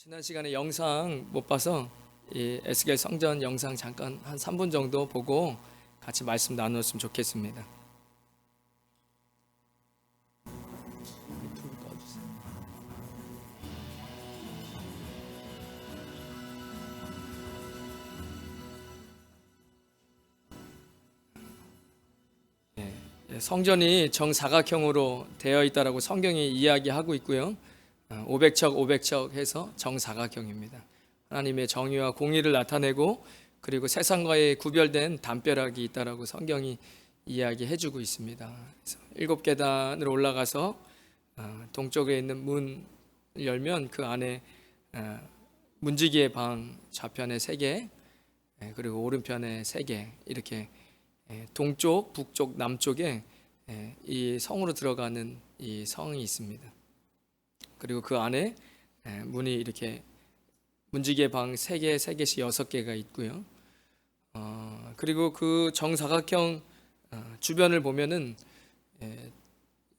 지난 시간에 영상 못 봐서 이 에스겔 성전 영상 잠깐 한 3분 정도 보고 같이 말씀 나누었으면 좋겠습니다. 성전이 정사각형으로 되어 있다라고 성경이 이야기하고 있고요. 500척 해서 정사각형입니다. 하나님의 정의와 공의를 나타내고 그리고 세상과의 구별된 담벼락이 있다라고 성경이 이야기해주고 있습니다. 그래서 7계단으로 올라가서 동쪽에 있는 문을 열면 그 안에 문지기의 방 좌편에 3개 그리고 오른편에 3개 이렇게 동쪽, 북쪽, 남쪽에 이 성으로 들어가는 이 성이 있습니다. 그리고 그 안에 문이 이렇게 문지기의 방 3개, 3개씩 6개가 있고요. 그리고 그 정사각형 주변을 보면은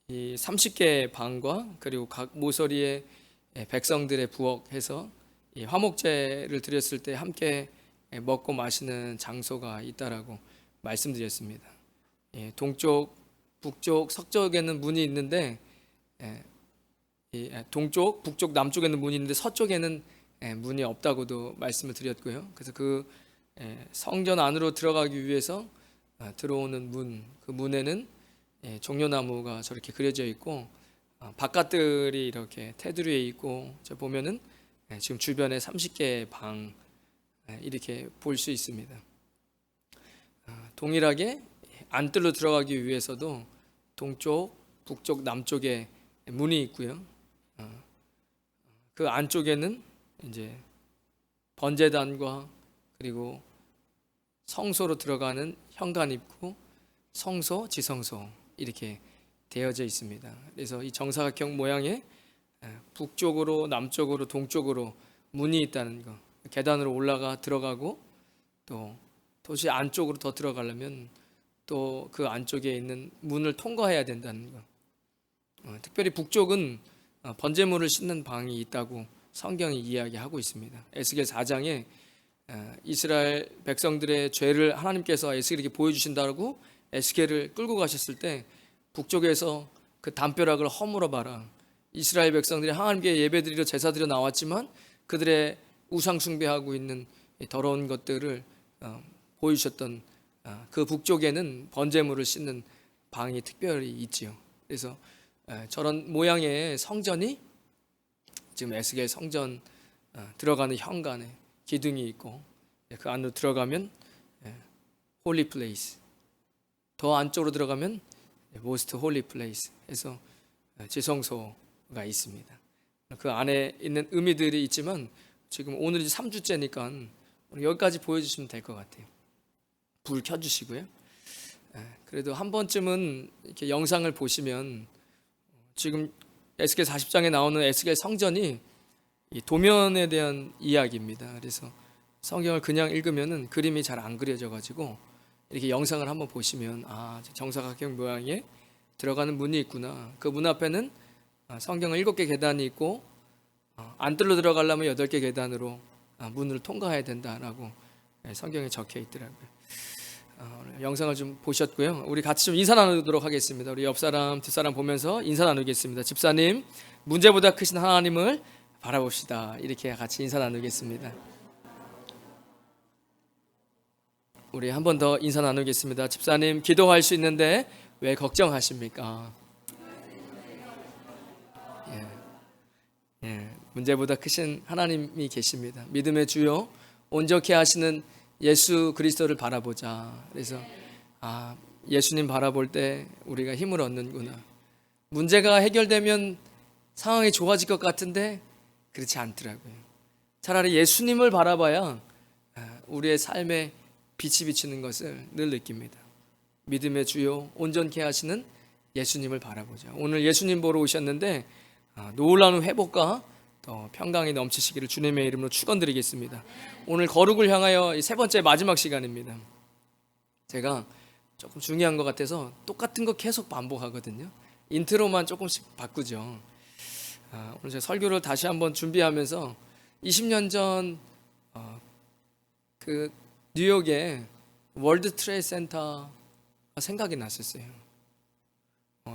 이 30개의 방과 그리고 각 모서리에 백성들의 부엌해서 이 화목제를 드렸을 때 함께 먹고 마시는 장소가 있다라고 말씀드렸습니다. 동쪽, 북쪽, 서쪽에는 문이 있는데 동쪽, 북쪽, 남쪽에는 문이 있는데 서쪽에는 문이 없다고도 말씀을 드렸고요. 그래서 그 성전 안으로 들어가기 위해서 들어오는 문, 그 문에는 종려나무가 저렇게 그려져 있고 바깥들이 이렇게 테두리에 있고 저 보면은 지금 주변에 30개의 방 이렇게 볼 수 있습니다. 동일하게 안뜰로 들어가기 위해서도 동쪽, 북쪽, 남쪽에 문이 있고요. 그 안쪽에는 이제 번제단과 그리고 성소로 들어가는 현관 입구, 성소, 지성소 이렇게 되어져 있습니다. 그래서 이 정사각형 모양의 북쪽으로, 남쪽으로, 동쪽으로 문이 있다는 거. 계단으로 올라가 들어가고 또 도시 안쪽으로 더 들어가려면 또 그 안쪽에 있는 문을 통과해야 된다는 거. 특별히 북쪽은 번제물을 싣는 방이 있다고 성경이 이야기하고 있습니다. 에스겔 4장에 이스라엘 백성들의 죄를 하나님께서 에스겔에게 보여주신다고 에스겔을 끌고 가셨을 때 북쪽에서 그 담벼락을 허물어 봐라. 이스라엘 백성들이 하나님께 예배드리러 제사드리러 나왔지만 그들의 우상 숭배하고 있는 더러운 것들을 보여주셨던 그 북쪽에는 번제물을 싣는 방이 특별히 있지요. 그래서 저런 모양의 성전이 지금 에스겔 성전 들어가는 현관에 기둥이 있고 그 안으로 들어가면 홀리 플레이스, 더 안쪽으로 들어가면 모스트 홀리 플레이스 해서 지성소가 있습니다. 그 안에 있는 의미들이 있지만 지금 오늘이 3주째니까 여기까지 보여주시면 될 것 같아요. 불 켜주시고요. 그래도 한 번쯤은 이렇게 영상을 보시면 지금 에스겔 40장에 나오는 에스겔 성전이 이 도면에 대한 이야기입니다. 그래서 성경을 그냥 읽으면은 그림이 잘 안 그려져 가지고 이렇게 영상을 한번 보시면 정사각형 모양의 들어가는 문이 있구나. 그 문 앞에는 성경은 7개 계단이 있고 안뜰로 들어가려면 8개 계단으로 문을 통과해야 된다라고 성경에 적혀 있더라고요. 영상을 좀 보셨고요. 우리 같이 좀 인사 나누도록 하겠습니다. 우리 옆 사람, 뒷 사람 보면서 인사 나누겠습니다. 집사님, 문제보다 크신 하나님을 바라봅시다. 이렇게 같이 인사 나누겠습니다. 우리 한 번 더 인사 나누겠습니다. 집사님, 기도할 수 있는데 왜 걱정하십니까? 문제보다 크신 하나님이 계십니다. 믿음의 주요 온전케 하시는 예수 그리스도를 바라보자. 그래서 예수님 바라볼 때 우리가 힘을 얻는구나. 문제가 해결되면 상황이 좋아질 것 같은데 그렇지 않더라고요. 차라리 예수님을 바라봐야 우리의 삶에 빛이 비치는 것을 늘 느낍니다. 믿음의 주요 온전케 하시는 예수님을 바라보자. 오늘 예수님 보러 오셨는데 놀라운 회복과 더 평강이 넘치시기를 주님의 이름으로 축원드리겠습니다. 오늘 거룩을 향하여 3번째 마지막 시간입니다. 제가 조금 중요한 것 같아서 똑같은 거 계속 반복하거든요. 인트로만 조금씩 바꾸죠. 오늘 제가 설교를 다시 한번 준비하면서 20년 전 그 뉴욕에 월드 트레이드 센터가 생각이 났었어요.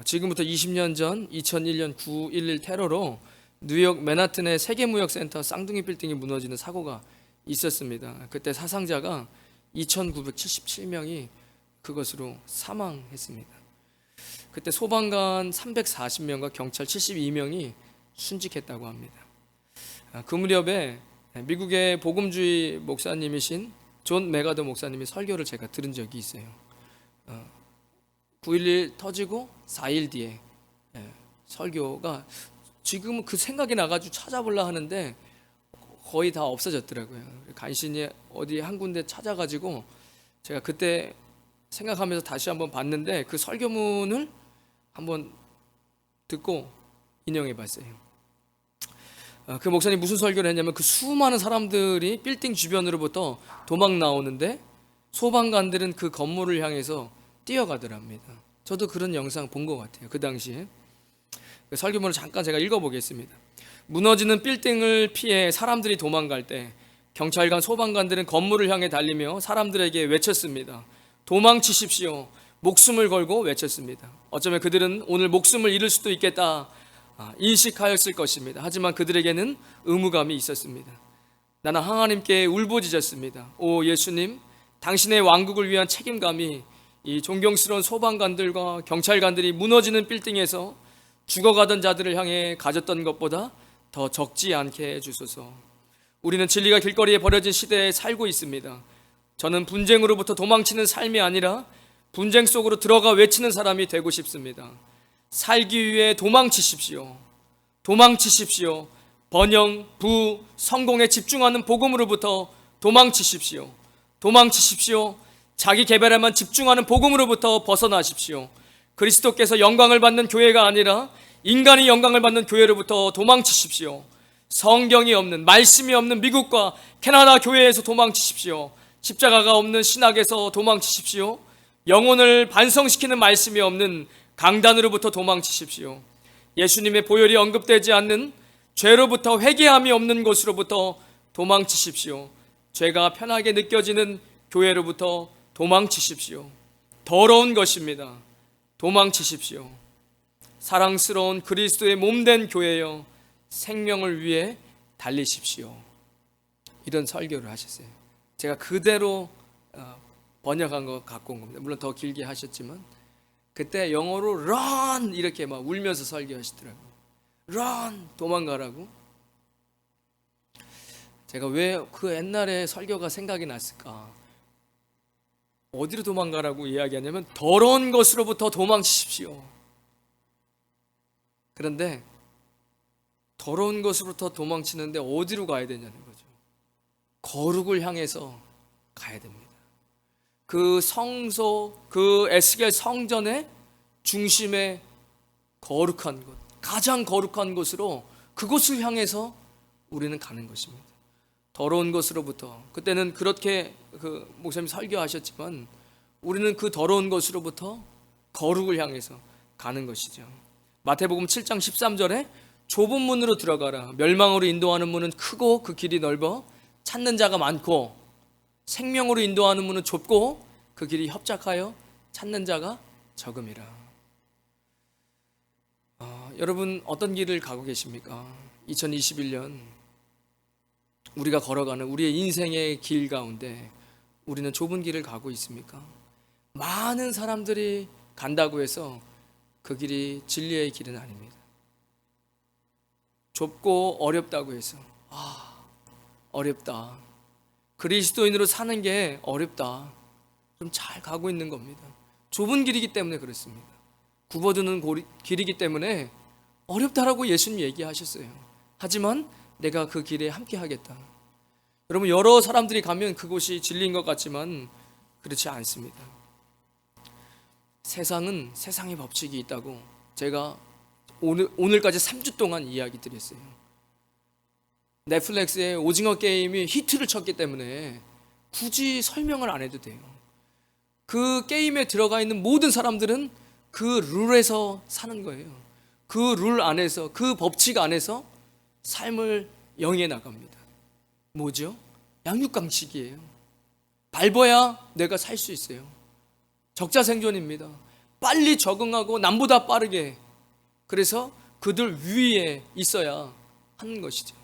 지금부터 20년 전 2001년 9.11 테러로 뉴욕 맨하튼의 세계무역센터 쌍둥이 빌딩이 무너지는 사고가 있었습니다. 그때 사상자가 2,977명이 그것으로 사망했습니다. 그때 소방관 340명과 경찰 72명이 순직했다고 합니다. 그 무렵에 미국의 복음주의 목사님이신 존 메가더 목사님이 설교를 제가 들은 적이 있어요. 9.11 터지고 4일 뒤에 설교가 지금 그 생각이 나가지고 찾아보려 하는데 거의 다 없어졌더라고요. 간신히 어디 한 군데 찾아가지고 제가 그때 생각하면서 다시 한번 봤는데 그 설교문을 한번 듣고 인용해 봤어요. 그 목사님 무슨 설교를 했냐면 그 수많은 사람들이 빌딩 주변으로부터 도망 나오는데 소방관들은 그 건물을 향해서 뛰어가더랍니다. 저도 그런 영상 본 것 같아요. 그 당시에 그 설교문을 잠깐 제가 읽어보겠습니다. 무너지는 빌딩을 피해 사람들이 도망갈 때 경찰관 소방관들은 건물을 향해 달리며 사람들에게 외쳤습니다. 도망치십시오. 목숨을 걸고 외쳤습니다. 어쩌면 그들은 오늘 목숨을 잃을 수도 있겠다 인식하였을 것입니다. 하지만 그들에게는 의무감이 있었습니다. 나는 하나님께 울부짖었습니다. 오 예수님, 당신의 왕국을 위한 책임감이 이 존경스러운 소방관들과 경찰관들이 무너지는 빌딩에서 죽어가던 자들을 향해 가졌던 것보다 더 적지 않게 해주소서. 우리는 진리가 길거리에 버려진 시대에 살고 있습니다. 저는 분쟁으로부터 도망치는 삶이 아니라 분쟁 속으로 들어가 외치는 사람이 되고 싶습니다. 살기 위해 도망치십시오. 도망치십시오. 번영, 부, 성공에 집중하는 복음으로부터 도망치십시오. 도망치십시오. 자기 개발에만 집중하는 복음으로부터 벗어나십시오. 그리스도께서 영광을 받는 교회가 아니라 인간이 영광을 받는 교회로부터 도망치십시오. 성경이 없는, 말씀이 없는 미국과 캐나다 교회에서 도망치십시오. 십자가가 없는 신학에서 도망치십시오. 영혼을 반성시키는 말씀이 없는 강단으로부터 도망치십시오. 예수님의 보혈이 언급되지 않는 죄로부터 회개함이 없는 곳으로부터 도망치십시오. 죄가 편하게 느껴지는 교회로부터 도망치십시오. 더러운 것입니다. 도망치십시오. 사랑스러운 그리스도의 몸된 교회여, 생명을 위해 달리십시오. 이런 설교를 하셨어요. 제가 그대로 번역한 거 갖고 온 겁니다. 물론 더 길게 하셨지만 그때 영어로 run 이렇게 막 울면서 설교하시더라고요. run, 도망가라고. 제가 왜 그 옛날에 설교가 생각이 났을까? 어디로 도망가라고 이야기하냐면 더러운 것으로부터 도망치십시오. 그런데 더러운 것으로부터 도망치는데 어디로 가야 되냐는 거죠. 거룩을 향해서 가야 됩니다. 그 성소, 그 에스겔 성전의 중심에 거룩한 곳, 가장 거룩한 곳으로 그곳을 향해서 우리는 가는 것입니다. 더러운 것으로부터, 그때는 그렇게 그 목사님 설교하셨지만 우리는 그 더러운 것으로부터 거룩을 향해서 가는 것이죠. 마태복음 7장 13절에 좁은 문으로 들어가라. 멸망으로 인도하는 문은 크고 그 길이 넓어 찾는 자가 많고, 생명으로 인도하는 문은 좁고 그 길이 협착하여 찾는 자가 적음이라. 여러분 어떤 길을 가고 계십니까? 2021년 우리가 걸어가는 우리의 인생의 길 가운데 우리는 좁은 길을 가고 있습니까? 많은 사람들이 간다고 해서 그 길이 진리의 길은 아닙니다. 좁고 어렵다고 해서 어렵다, 그리스도인으로 사는 게 어렵다, 좀 잘 가고 있는 겁니다. 좁은 길이기 때문에 그렇습니다. 굽어드는 길이기 때문에 어렵다라고 예수님 얘기하셨어요. 하지만 내가 그 길에 함께 하겠다. 여러분, 여러 사람들이 가면 그곳이 진리인 것 같지만 그렇지 않습니다. 세상은 세상의 법칙이 있다고 제가 오늘까지 3주 동안 이야기 드렸어요. 넷플릭스의 오징어 게임이 히트를 쳤기 때문에 굳이 설명을 안 해도 돼요. 그 게임에 들어가 있는 모든 사람들은 그 룰에서 사는 거예요. 그 룰 안에서, 그 법칙 안에서 삶을 영위해 나갑니다. 뭐죠? 양육강식이에요. 밟아야 내가 살 수 있어요. 적자생존입니다. 빨리 적응하고 남보다 빠르게, 그래서 그들 위에 있어야 하는 것이죠.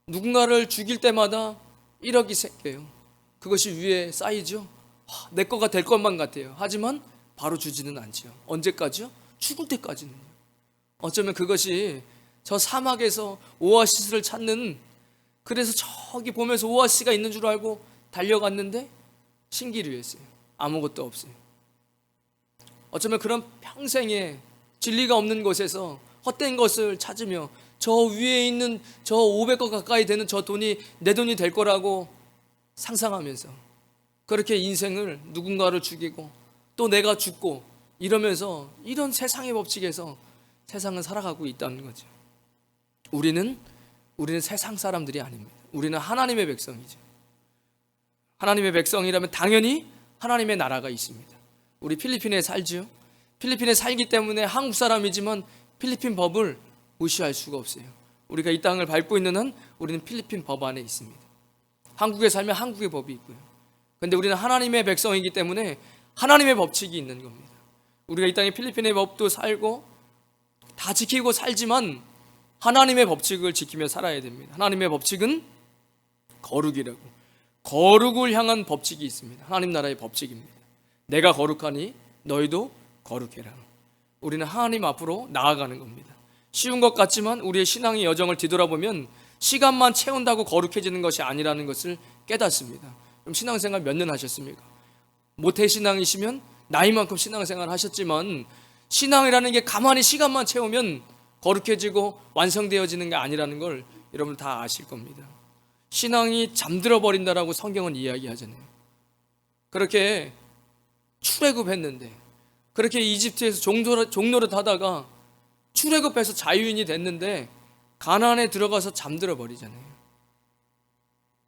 누군가를 죽일 때마다 1억이 생겨요. 그것이 위에 쌓이죠. 내 거가 될 것만 같아요. 하지만 바로 주지는 않지요. 언제까지요? 죽을 때까지는요. 어쩌면 그것이 저 사막에서 오아시스를 찾는, 그래서 저기 보면서 오아시스가 있는 줄 알고 달려갔는데 신기루였어요. 아무것도 없어요. 어쩌면 그런 평생에 진리가 없는 곳에서 헛된 것을 찾으며 저 위에 있는 저 500억 가까이 되는 저 돈이 내 돈이 될 거라고 상상하면서 그렇게 인생을 누군가를 죽이고 또 내가 죽고 이러면서 이런 세상의 법칙에서 세상은 살아가고 있다는 거죠. 우리는 세상 사람들이 아닙니다. 우리는 하나님의 백성이죠. 하나님의 백성이라면 당연히 하나님의 나라가 있습니다. 우리 필리핀에 살죠. 필리핀에 살기 때문에 한국 사람이지만 필리핀 법을 무시할 수가 없어요. 우리가 이 땅을 밟고 있는 한 우리는 필리핀 법 안에 있습니다. 한국에 살면 한국의 법이 있고요. 그런데 우리는 하나님의 백성이기 때문에 하나님의 법칙이 있는 겁니다. 우리가 이 땅에 필리핀의 법도 살고 다 지키고 살지만 하나님의 법칙을 지키며 살아야 됩니다. 하나님의 법칙은 거룩이라고, 거룩을 향한 법칙이 있습니다. 하나님 나라의 법칙입니다. 내가 거룩하니 너희도 거룩해라. 우리는 하나님 앞으로 나아가는 겁니다. 쉬운 것 같지만 우리의 신앙의 여정을 뒤돌아보면 시간만 채운다고 거룩해지는 것이 아니라는 것을 깨닫습니다. 그럼 신앙생활 몇 년 하셨습니까? 모태신앙이시면 나이만큼 신앙생활 하셨지만 신앙이라는 게 가만히 시간만 채우면 거룩해지고 완성되어지는 게 아니라는 걸 여러분 다 아실 겁니다. 신앙이 잠들어 버린다라고 성경은 이야기하잖아요. 그렇게 출애굽했는데, 그렇게 이집트에서 종노릇 하다가 출애굽해서 자유인이 됐는데 가나안에 들어가서 잠들어 버리잖아요.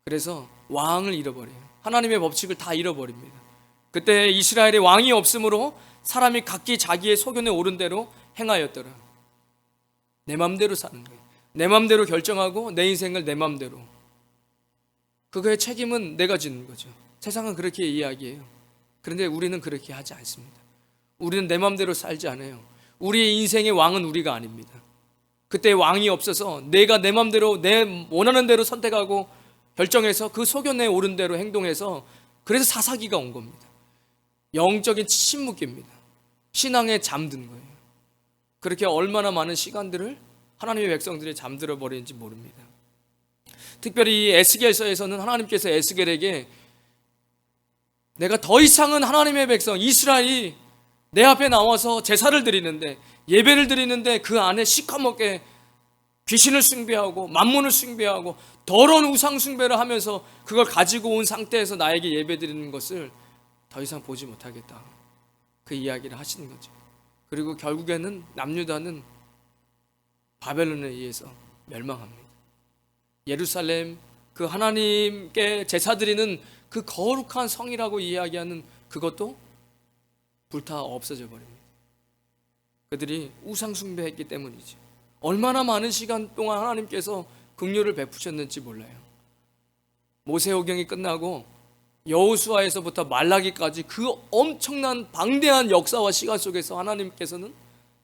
그래서 왕을 잃어버려요. 하나님의 법칙을 다 잃어버립니다. 그때 이스라엘에 왕이 없으므로 사람이 각기 자기의 소견에 오른 대로 행하였더라. 내 맘대로 사는 거예요. 내 맘대로 결정하고 내 인생을 내 맘대로. 그거의 책임은 내가 지는 거죠. 세상은 그렇게 이야기해요. 그런데 우리는 그렇게 하지 않습니다. 우리는 내 맘대로 살지 않아요. 우리의 인생의 왕은 우리가 아닙니다. 그때 왕이 없어서 내가 내 맘대로 내 원하는 대로 선택하고 결정해서 그 소견에 오른 대로 행동해서, 그래서 사사기가 온 겁니다. 영적인 침묵입니다. 신앙에 잠든 거예요. 그렇게 얼마나 많은 시간들을 하나님의 백성들이 잠들어 버리는지 모릅니다. 특별히 이 에스겔서에서는 하나님께서 에스겔에게 내가 더 이상은 하나님의 백성 이스라엘이 내 앞에 나와서 제사를 드리는데, 예배를 드리는데 그 안에 시커멓게 귀신을 숭배하고 만문을 숭배하고 더러운 우상 숭배를 하면서 그걸 가지고 온 상태에서 나에게 예배 드리는 것을 더 이상 보지 못하겠다, 그 이야기를 하시는 거죠. 그리고 결국에는 남유다는 바벨론에 의해서 멸망합니다. 예루살렘, 그 하나님께 제사 드리는 그 거룩한 성이라고 이야기하는 그것도 불타 없어져 버립니다. 그들이 우상 숭배했기 때문이죠. 얼마나 많은 시간 동안 하나님께서 긍휼을 베푸셨는지 몰라요. 모세오경이 끝나고 여호수아에서부터 말라기까지 그 엄청난 방대한 역사와 시간 속에서 하나님께서는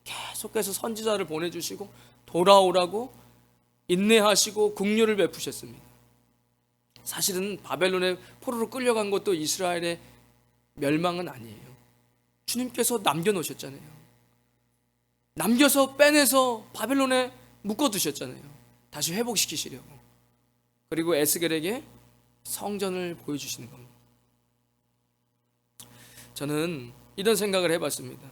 계속해서 선지자를 보내주시고 돌아오라고 인내하시고 긍휼을 베푸셨습니다. 사실은 바벨론의 포로로 끌려간 것도 이스라엘의 멸망은 아니에요. 주님께서 남겨놓으셨잖아요. 남겨서 빼내서 바벨론에 묶어두셨잖아요. 다시 회복시키시려고. 그리고 에스겔에게 성전을 보여주시는 겁니다. 저는 이런 생각을 해봤습니다.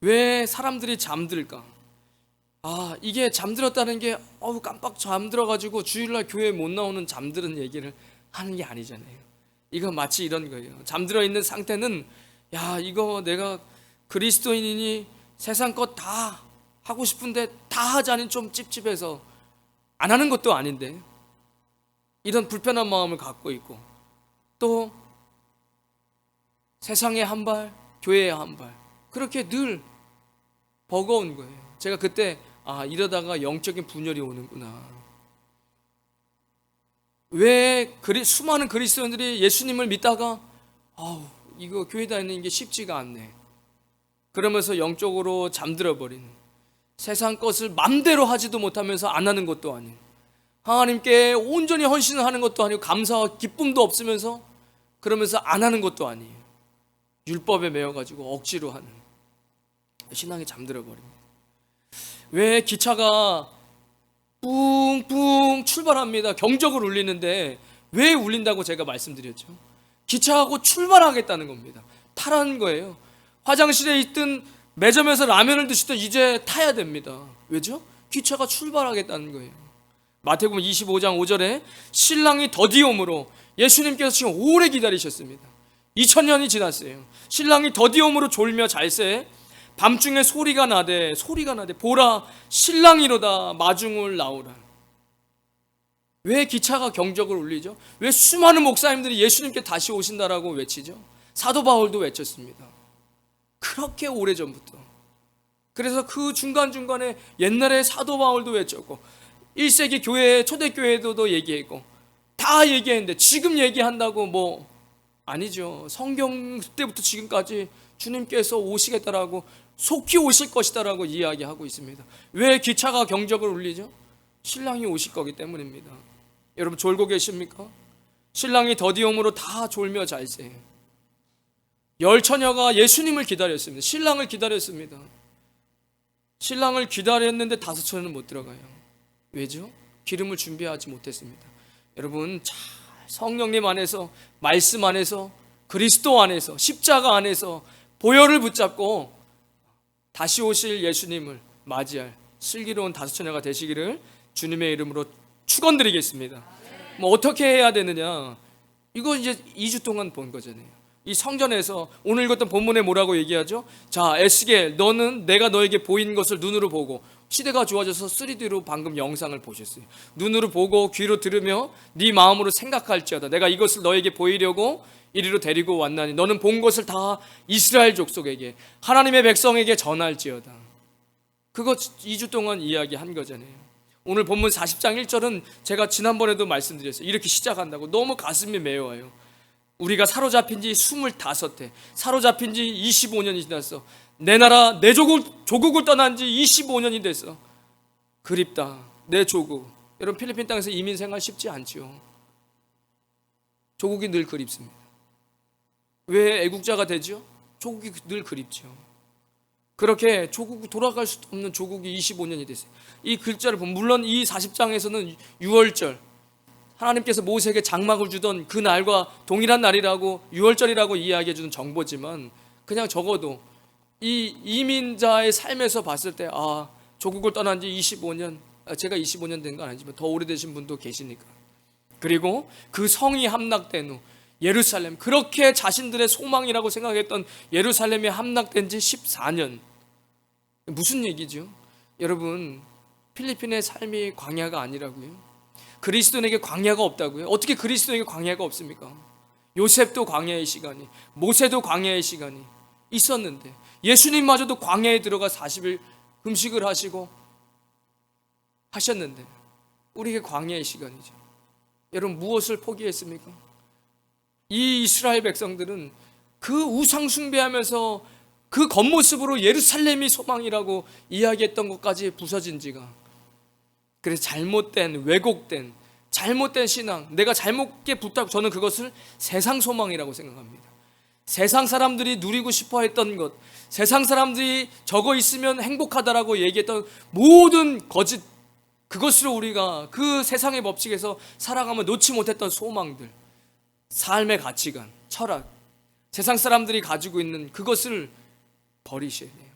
왜 사람들이 잠들까? 이게 잠들었다는 게 깜빡 잠들어가지고 주일날 교회에 못 나오는 잠드는 얘기를 하는 게 아니잖아요. 이거 마치 이런 거예요. 잠들어 있는 상태는 이거 내가 그리스도인이니 세상 것 다 하고 싶은데 다 하자니 좀 찝찝해서 안 하는 것도 아닌데, 이런 불편한 마음을 갖고 있고, 또 세상에 한 발, 교회에 한 발, 그렇게 늘 버거운 거예요. 제가 그때 이러다가 영적인 분열이 오는구나. 왜 수많은 그리스도인들이 예수님을 믿다가 이거 교회 다니는 게 쉽지가 않네, 그러면서 영적으로 잠들어 버리는, 세상 것을 맘대로 하지도 못하면서 안 하는 것도 아닌, 하나님께 온전히 헌신을 하는 것도 아니고 감사와 기쁨도 없으면서 그러면서 안 하는 것도 아니에요. 율법에 매여가지고 억지로 하는, 신앙이 잠들어 버립니다. 왜 기차가 뿡뿡 출발합니다. 경적을 울리는데 왜 울린다고 제가 말씀드렸죠. 기차하고 출발하겠다는 겁니다. 타라는 거예요. 화장실에 있든 매점에서 라면을 드시든 이제 타야 됩니다. 왜죠? 기차가 출발하겠다는 거예요. 마태복음 25장 5절에 신랑이 더디 오므로, 예수님께서 지금 오래 기다리셨습니다. 2000년이 지났어요. 신랑이 더디 오므로 졸며 잘세 밤중에 소리가 나되 보라 신랑이로다 마중을 나오라. 왜 기차가 경적을 울리죠? 왜 수많은 목사님들이 예수님께 다시 오신다라고 외치죠? 사도 바울도 외쳤습니다. 그렇게 오래전부터. 그래서 그 중간중간에 옛날에 사도 바울도 외쳤고 1세기 교회, 초대교회도 얘기했고 다 얘기했는데 지금 얘기한다고 아니죠. 성경 때부터 지금까지 주님께서 오시겠다라고, 속히 오실 것이다라고 이야기하고 있습니다. 왜 기차가 경적을 울리죠? 신랑이 오실 거기 때문입니다. 여러분 졸고 계십니까? 신랑이 더디 오므로 다 졸며 잘세. 열 처녀가 예수님을 기다렸습니다. 신랑을 기다렸습니다. 신랑을 기다렸는데 5처녀는 못 들어가요. 왜죠? 기름을 준비하지 못했습니다. 여러분 잘 성령님 안에서, 말씀 안에서, 그리스도 안에서, 십자가 안에서 보혈을 붙잡고 다시 오실 예수님을 맞이할 슬기로운 5처녀가 되시기를 주님의 이름으로 축원드리겠습니다. 어떻게 해야 되느냐? 이거 이제 2주 동안 본 거잖아요. 이 성전에서 오늘 읽었던 본문에 뭐라고 얘기하죠? 자, 에스겔, 너는 내가 너에게 보인 것을 눈으로 보고, 시대가 좋아져서 3D로 방금 영상을 보셨어요. 눈으로 보고 귀로 들으며 네 마음으로 생각할지어다. 내가 이것을 너에게 보이려고 이리로 데리고 왔나니 너는 본 것을 다 이스라엘 족속에게, 하나님의 백성에게 전할지어다. 그거 2주 동안 이야기한 거잖아요. 오늘 본문 40장 1절은 제가 지난번에도 말씀드렸어요. 이렇게 시작한다고. 너무 가슴이 메워요. 우리가 사로잡힌 지 25해, 사로잡힌 지 25년이 지났어. 내 나라, 내 조국을 떠난 지 25년이 됐어. 그립다, 내 조국. 여러분 필리핀 땅에서 이민 생활 쉽지 않죠. 조국이 늘 그립습니다. 왜 애국자가 되죠? 조국이 늘 그립죠. 그렇게 조국, 돌아갈 수 없는 조국이 25년이 됐어요. 이 글자를 보면, 물론 이 40장에서는 6월절, 하나님께서 모세에게 장막을 주던 그 날과 동일한 날이라고, 6월절이라고 이야기해 주는 정보지만, 그냥 적어도 이 이민자의 삶에서 봤을 때 조국을 떠난 지 25년, 제가 25년 된 건 아니지만 더 오래되신 분도 계시니까. 그리고 그 성이 함락된 후 예루살렘, 그렇게 자신들의 소망이라고 생각했던 예루살렘이 함락된 지 14년. 무슨 얘기죠? 여러분 필리핀의 삶이 광야가 아니라고요? 그리스도인에게 광야가 없다고요? 어떻게 그리스도인에게 광야가 없습니까? 요셉도 광야의 시간이, 모세도 광야의 시간이 있었는데, 예수님마저도 광야에 들어가 40일 금식을 하셨는데 우리에게 광야의 시간이죠. 여러분 무엇을 포기했습니까? 이 이스라엘 백성들은 그 우상 숭배하면서 그 겉모습으로 예루살렘이 소망이라고 이야기했던 것까지 부서진 지가, 그래서 잘못된, 왜곡된, 잘못된 신앙, 내가 잘못게 붙잡고, 저는 그것을 세상 소망이라고 생각합니다. 세상 사람들이 누리고 싶어 했던 것, 세상 사람들이 저거 있으면 행복하다라고 얘기했던 모든 거짓, 그것으로 우리가 그 세상의 법칙에서 살아가면 놓지 못했던 소망들, 삶의 가치관, 철학, 세상 사람들이 가지고 있는 그것을 버리셔야 돼요.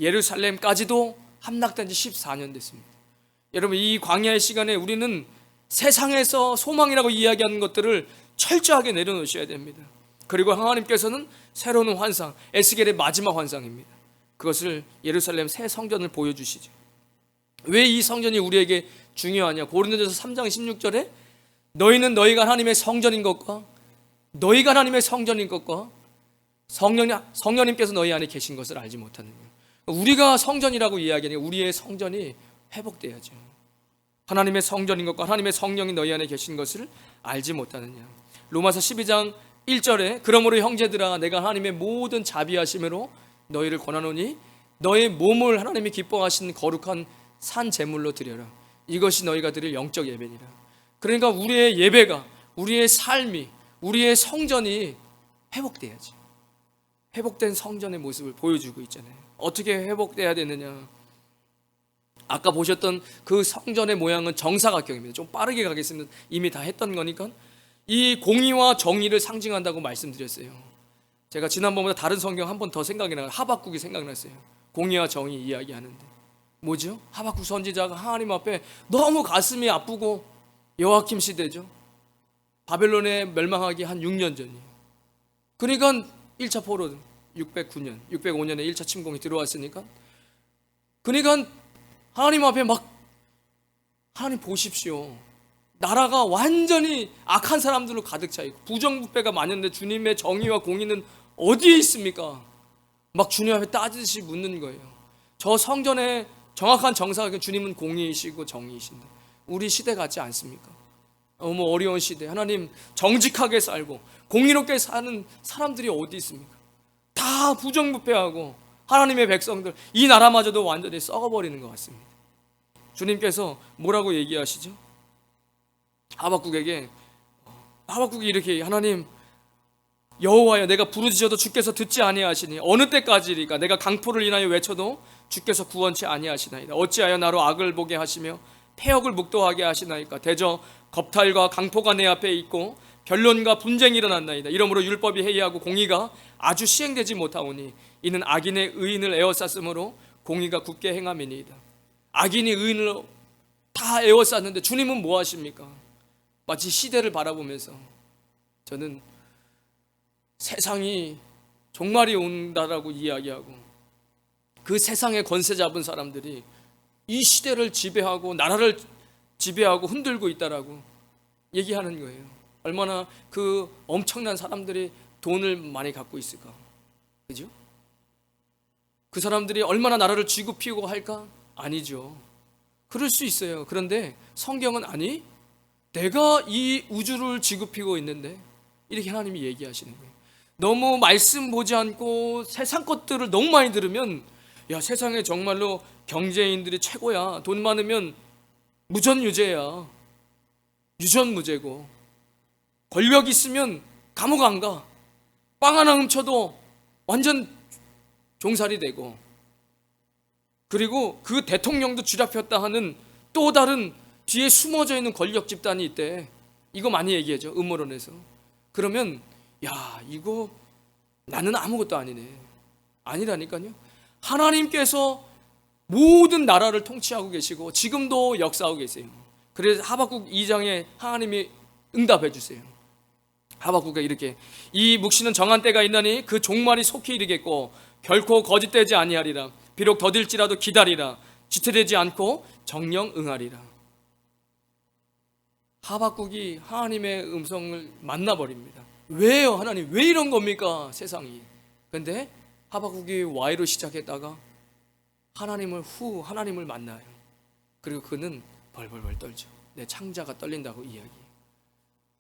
예루살렘까지도 함락된 지 14년 됐습니다. 여러분 이 광야의 시간에 우리는 세상에서 소망이라고 이야기하는 것들을 철저하게 내려놓으셔야 됩니다. 그리고 하나님께서는 새로운 환상, 에스겔의 마지막 환상입니다. 그것을 예루살렘 새 성전을 보여주시죠. 왜 이 성전이 우리에게 중요하냐? 고린도전서 3장 16절에 너희는 너희가 하나님의 성전인 것과 성령님께서 너희 안에 계신 것을 알지 못하느냐. 우리가 성전이라고 이야기하니 우리의 성전이 회복돼야죠. 하나님의 성전인 것과 하나님의 성령이 너희 안에 계신 것을 알지 못하느냐. 로마서 12장 1절에 그러므로 형제들아 내가 하나님의 모든 자비하심으로 너희를 권하노니 너의 몸을 하나님이 기뻐하신 거룩한 산 제물로 드려라. 이것이 너희가 드릴 영적 예배니라. 그러니까 우리의 예배가, 우리의 삶이, 우리의 성전이 회복돼야지. 회복된 성전의 모습을 보여주고 있잖아요. 어떻게 회복돼야 되느냐. 아까 보셨던 그 성전의 모양은 정사각형입니다. 좀 빠르게 가겠습니다. 이미 다 했던 거니까. 이 공의와 정의를 상징한다고 말씀드렸어요. 제가 지난번보다 다른 성경 한 번 더 생각이 나요. 하박국이 생각났어요. 공의와 정의 이야기하는데 뭐죠? 하박국 선지자가 하나님 앞에 너무 가슴이 아프고, 여호야김 시대죠. 바벨론에 멸망하기 한 6년 전이에요. 그러니까 1차 포로 605년에 1차 침공이 들어왔으니까, 그러니까 하나님 앞에 막, 하나님 보십시오, 나라가 완전히 악한 사람들로 가득 차 있고 부정부패가 많은데 주님의 정의와 공의는 어디에 있습니까? 막 주님 앞에 따지듯이 묻는 거예요. 저 성전의 정확한 정사가 주님은 공의이시고 정의이신데 우리 시대 같지 않습니까? 너무 어려운 시대, 하나님 정직하게 살고 공의롭게 사는 사람들이 어디 있습니까? 다 부정부패하고 하나님의 백성들, 이 나라마저도 완전히 썩어버리는 것 같습니다. 주님께서 뭐라고 얘기하시죠? 하박국에게, 하박국이 이렇게, 하나님 여호와여 내가 부르짖어도 주께서 듣지 아니하시니 어느 때까지리까? 내가 강포를 인하여 외쳐도 주께서 구원치 아니하시나이다. 어찌하여 나로 악을 보게 하시며 패역을 묵도하게 하시나이까? 대저 겁탈과 강포가 내 앞에 있고 변론과 분쟁이 일어났나이다. 이러므로 율법이 해이하고 공의가 아주 시행되지 못하오니 이는 악인의 의인을 에워쌌으므로 공의가 굳게 행함이니이다. 악인이 의인을 다 에워쌌는데 주님은 뭐 하십니까? 마치 시대를 바라보면서, 저는 세상이 종말이 온다라고 이야기하고 그 세상의 권세 잡은 사람들이 이 시대를 지배하고 나라를 지배하고 흔들고 있다라고 얘기하는 거예요. 얼마나 그 엄청난 사람들이 돈을 많이 갖고 있을까? 그죠? 그 사람들이 얼마나 나라를 쥐고 피우고 할까? 아니죠. 그럴 수 있어요. 그런데 성경은 아니, 내가 이 우주를 지급히고 있는데, 이렇게 하나님이 얘기하시는 거예요. 너무 말씀 보지 않고 세상 것들을 너무 많이 들으면, 야, 세상에 정말로 경제인들이 최고야, 돈 많으면 무전유죄야, 유전무죄고, 권력 있으면 감옥 안 가, 빵 하나 훔쳐도 완전 종살이 되고, 그리고 그 대통령도 쥐잡혔다 하는 또 다른 뒤에 숨어져 있는 권력 집단이 있대. 이거 많이 얘기하죠, 음모론에서. 그러면 야, 이거 나는 아무것도 아니네. 아니라니까요. 하나님께서 모든 나라를 통치하고 계시고 지금도 역사하고 계세요. 그래서 하박국 2장에 하나님이 응답해 주세요. 하박국에 이렇게, 이 묵시는 정한 때가 있나니 그 종말이 속히 이르겠고 결코 거짓되지 아니하리라. 비록 더딜지라도 기다리라. 지체되지 않고 정령 응하리라. 하박국이 하나님의 음성을 만나버립니다. 왜요? 하나님 왜 이런 겁니까? 세상이. 근데 하박국이 Y로 시작했다가 하나님을 만나요. 그리고 그는 벌벌벌 떨죠. 내 창자가 떨린다고 이야기.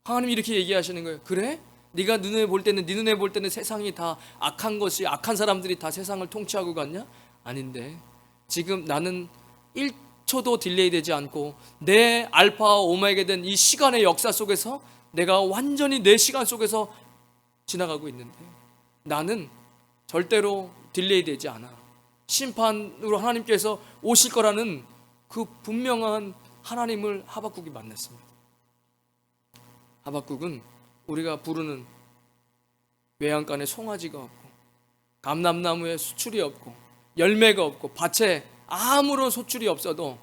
하나님이 이렇게 얘기하시는 거예요. 그래? 네가 네 눈에 볼 때는 세상이 다 악한 것이, 악한 사람들이 다 세상을 통치하고 갔냐? 아닌데 지금 나는 1초도 딜레이 되지 않고 내 알파와 오메가 된 이 시간의 역사 속에서 내가 완전히 내 시간 속에서 지나가고 있는데 나는 절대로 딜레이 되지 않아. 심판으로 하나님께서 오실 거라는 그 분명한 하나님을 하박국이 만났습니다. 하박국은 우리가 부르는 외양간에 송아지가 없고 감람나무에 수출이 없고 열매가 없고 밭에 아무런 소출이 없어도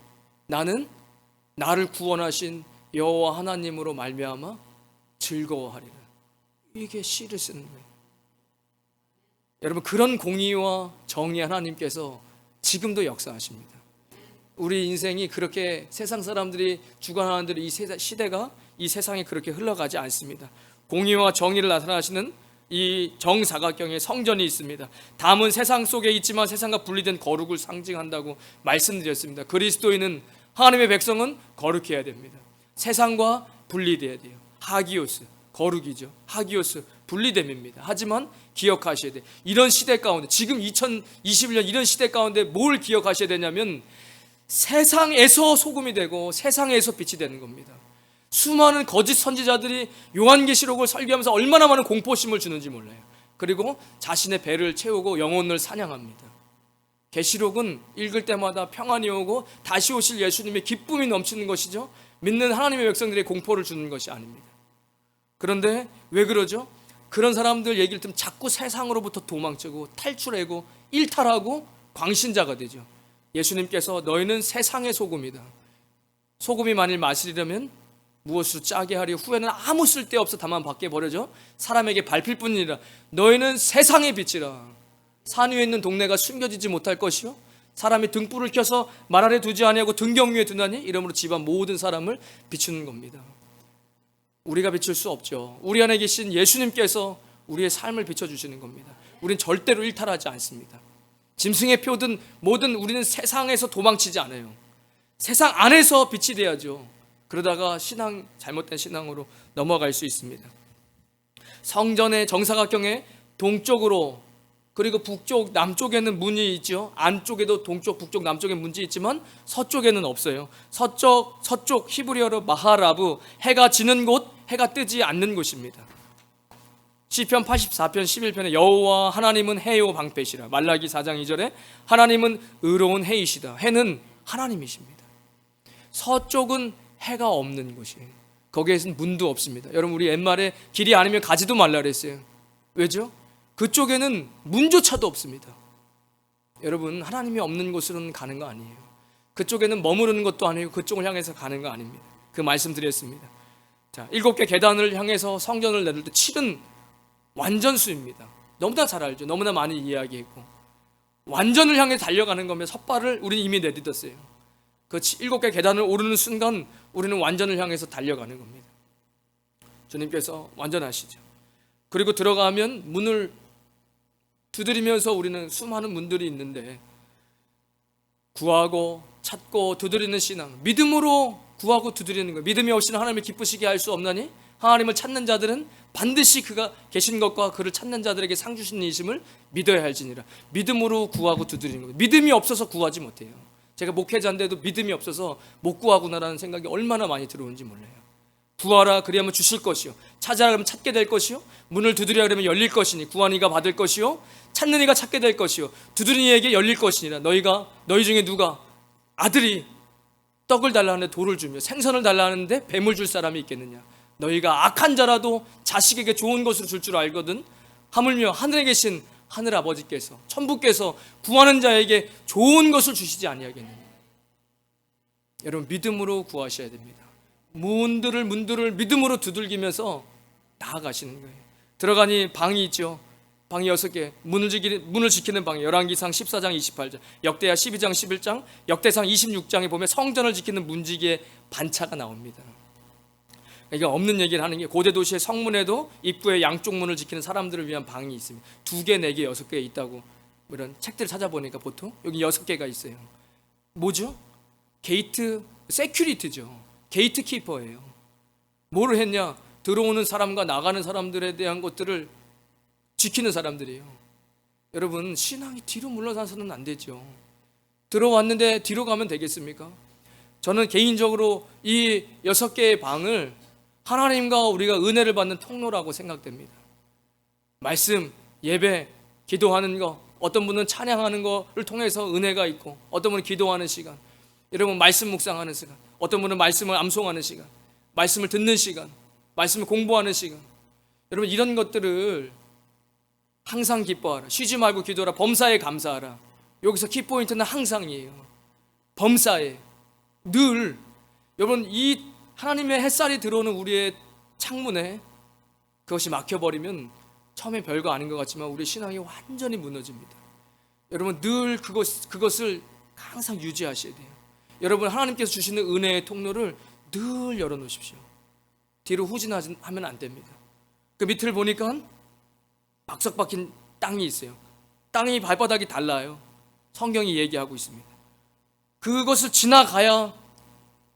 나는 나를 구원하신 여호와 하나님으로 말미암아 즐거워하리라. 이게 시를 쓰는 거예요. 여러분, 그런 공의와 정의 하나님께서 지금도 역사하십니다. 우리 인생이 그렇게 세상 사람들이 주관하는 대로 이 시대가, 이 세상이 그렇게 흘러가지 않습니다. 공의와 정의를 나타나시는 이 정사각형의 성전이 있습니다. 담은 세상 속에 있지만 세상과 분리된 거룩을 상징한다고 말씀드렸습니다. 그리스도인은, 하나님의 백성은 거룩해야 됩니다. 세상과 분리돼야 돼요. 하기오스, 거룩이죠. 하기오스, 분리됨입니다. 하지만 기억하셔야 돼요. 이런 시대 가운데, 지금 2021년 이런 시대 가운데 뭘 기억하셔야 되냐면 세상에서 소금이 되고 세상에서 빛이 되는 겁니다. 수많은 거짓 선지자들이 요한계시록을 설교하면서 얼마나 많은 공포심을 주는지 몰라요. 그리고 자신의 배를 채우고 영혼을 사냥합니다. 계시록은 읽을 때마다 평안이 오고 다시 오실 예수님의 기쁨이 넘치는 것이죠. 믿는 하나님의 백성들의 공포를 주는 것이 아닙니다. 그런데 왜 그러죠? 그런 사람들 얘기를 들으면 자꾸 세상으로부터 도망치고 탈출하고 일탈하고 광신자가 되죠. 예수님께서 너희는 세상의 소금이다. 소금이 만일 마시려면 무엇으로 짜게 하려 후에는 아무 쓸데없어 다만 밖에 버려져 사람에게 밟힐 뿐이니라. 너희는 세상의 빛이라. 산 위에 있는 동네가 숨겨지지 못할 것이요 사람이 등불을 켜서 말 아래 두지 아니하고 등경 위에 두나니 이러므로 집안 모든 사람을 비추는 겁니다. 우리가 비출 수 없죠. 우리 안에 계신 예수님께서 우리의 삶을 비춰주시는 겁니다. 우리는 절대로 일탈하지 않습니다. 짐승의 표든 뭐든 우리는 세상에서 도망치지 않아요. 세상 안에서 빛이 돼야죠. 그러다가 잘못된 신앙으로 넘어갈 수 있습니다. 성전의 정사각형의 동쪽으로 그리고 북쪽, 남쪽에는 문이 있죠. 안쪽에도 동쪽, 북쪽, 남쪽에 문이 있지만 서쪽에는 없어요. 서쪽 히브리어로 마하라브, 해가 지는 곳, 해가 뜨지 않는 곳입니다. 시편 84편 11편에 여호와 하나님은 해요 방패시라. 말라기 4장 2절에 하나님은 의로운 해이시다. 해는 하나님이십니다. 서쪽은 해가 없는 곳이에요. 거기에서는 문도 없습니다. 여러분, 우리 옛말에 길이 아니면 가지도 말라 그랬어요. 왜죠? 그쪽에는 문조차도 없습니다. 여러분, 하나님이 없는 곳으로는 가는 거 아니에요. 그쪽에는 머무르는 것도 아니고 그쪽을 향해서 가는 거 아닙니다. 그 말씀 드렸습니다. 자, 7개 계단을 향해서 성전을 내릴 때 7은 완전수입니다. 너무나 잘 알죠. 너무나 많이 이야기했고 완전을 향해 달려가는 거면 섣발을 우리는 이미 내딛었어요. 그 7개 계단을 오르는 순간 우리는 완전을 향해서 달려가는 겁니다. 주님께서 완전하시죠. 그리고 들어가면 문을 두드리면서 우리는 수많은 문들이 있는데 구하고 찾고 두드리는 신앙, 믿음으로 구하고 두드리는 것. 믿음이 없이는 하나님을 기쁘시게 할 수 없나니 하나님을 찾는 자들은 반드시 그가 계신 것과 그를 찾는 자들에게 상 주시는 이심을 믿어야 할지니라. 믿음으로 구하고 두드리는 것. 믿음이 없어서 구하지 못해요. 제가 목회자인데도 믿음이 없어서 못 구하구나라는 생각이 얼마나 많이 들어오는지 몰라요. 구하라 그리하면 주실 것이요 찾아라 그러면 찾게 될 것이요 문을 두드리라 그러면 열릴 것이니 구하는 이가 받을 것이요 찾는 이가 찾게 될 것이요 두드리는 이에게 열릴 것이니라. 너희 중에 누가 아들이 떡을 달라 하는데 돌을 주며 생선을 달라 하는데 뱀을 줄 사람이 있겠느냐. 너희가 악한 자라도 자식에게 좋은 것으로 줄 줄 알거든 하물며 하늘에 계신 하늘 아버지께서 천부께서 구하는 자에게 좋은 것을 주시지 아니하겠느냐. 여러분, 믿음으로 구하셔야 됩니다. 문들을 믿음으로 두들기면서 나아가시는 거예요. 들어가니 방이 있죠. 방이 6개, 문을 지키는 방이 열왕기상 14장 28절, 역대하 12장 11장, 역대상 26장에 보면 성전을 지키는 문지기의 반차가 나옵니다. 이게 없는 얘기를 하는 게 고대 도시의 성문에도 입구의 양쪽 문을 지키는 사람들을 위한 방이 있습니다. 2개, 4개, 6개 있다고 이런 책들을 찾아보니까 보통 여기 6개가 있어요. 뭐죠? 게이트 세큐리티죠. 게이트 키퍼예요. 뭐를 했냐? 들어오는 사람과 나가는 사람들에 대한 것들을 지키는 사람들이에요. 여러분, 신앙이 뒤로 물러나서는 안 되죠. 들어왔는데 뒤로 가면 되겠습니까? 저는 개인적으로 이 6개의 방을 하나님과 우리가 은혜를 받는 통로라고 생각됩니다. 말씀, 예배, 기도하는 거, 어떤 분은 찬양하는 거를 통해서 은혜가 있고 어떤 분은 기도하는 시간, 여러분 말씀 묵상하는 시간, 어떤 분은 말씀을 암송하는 시간, 말씀을 듣는 시간, 말씀을 공부하는 시간. 여러분, 이런 것들을 항상 기뻐하라. 쉬지 말고 기도하라. 범사에 감사하라. 여기서 키포인트는 항상이에요. 범사에 늘. 여러분, 이 하나님의 햇살이 들어오는 우리의 창문에 그것이 막혀버리면 처음에 별거 아닌 것 같지만 우리 신앙이 완전히 무너집니다. 여러분, 늘 그것을 항상 유지하셔야 돼요. 여러분, 하나님께서 주시는 은혜의 통로를 늘 열어놓으십시오. 뒤로 후진하면 안 됩니다. 그 밑을 보니까 박석 박힌 땅이 있어요. 땅이 발바닥이 달라요. 성경이 얘기하고 있습니다. 그것을 지나가야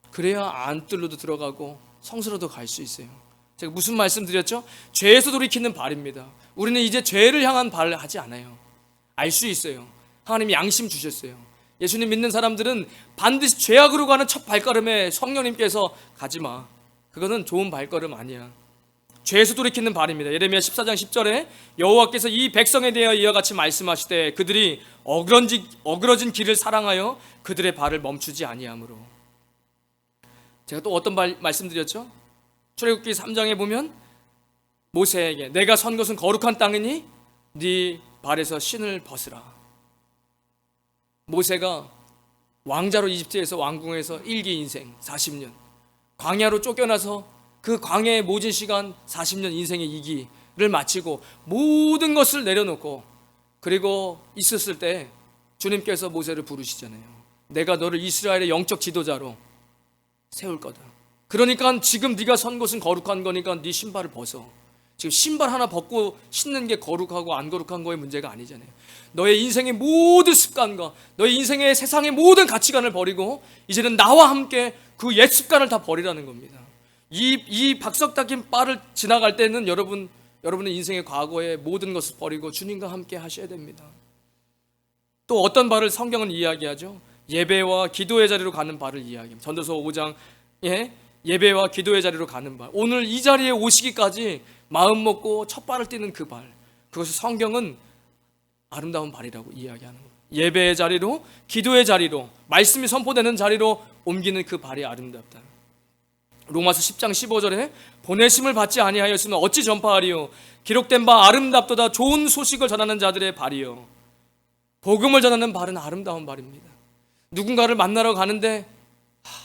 그래야 안뜰로도 들어가고 성소로도 갈 수 있어요. 제가 무슨 말씀 드렸죠? 죄에서 돌이키는 발입니다. 우리는 이제 죄를 향한 발을 하지 않아요. 알 수 있어요. 하나님이 양심 주셨어요. 예수님 믿는 사람들은 반드시 죄악으로 가는 첫 발걸음에 성령님께서 가지마, 그거는 좋은 발걸음 아니야. 죄에서 돌이키는 발입니다. 예레미야 14장 10절에 여호와께서 이 백성에 대하여 이와 같이 말씀하시되 그들이 어그러진 길을 사랑하여 그들의 발을 멈추지 아니하므로. 제가 또 어떤 말씀드렸죠? 출애굽기 3장에 보면 모세에게 내가 선 것은 거룩한 땅이니 네 발에서 신을 벗으라. 모세가 왕자로 이집트에서 왕궁에서 일기 인생 40년, 광야로 쫓겨나서 그 광야의 모진 시간 40년 인생의 이기를 마치고 모든 것을 내려놓고 그리고 있었을 때 주님께서 모세를 부르시잖아요. 내가 너를 이스라엘의 영적 지도자로 세울 거다. 그러니까 지금 네가 선 곳은 거룩한 거니까 네 신발을 벗어. 지금 신발 하나 벗고 신는 게 거룩하고 안 거룩한 거의 문제가 아니잖아요. 너의 인생의 모든 습관과 너의 인생의 세상의 모든 가치관을 버리고 이제는 나와 함께 그 옛 습관을 다 버리라는 겁니다. 이 박석 닦인 바를 지나갈 때는 여러분의 인생의 과거의 모든 것을 버리고 주님과 함께 하셔야 됩니다. 또 어떤 바를 성경은 이야기하죠? 예배와 기도의 자리로 가는 바를 이야기합니다. 전도서 5장에 예배와 기도의 자리로 가는 발, 오늘 이 자리에 오시기까지 마음 먹고 첫 발을 띄는 그 발, 그것을 성경은 아름다운 발이라고 이야기하는 거예요. 예배의 자리로, 기도의 자리로, 말씀이 선포되는 자리로 옮기는 그 발이 아름답다. 로마서 10장 15절에 보내심을 받지 아니하였으면 어찌 전파하리요? 기록된 바 아름답도다. 좋은 소식을 전하는 자들의 발이요. 복음을 전하는 발은 아름다운 발입니다. 누군가를 만나러 가는데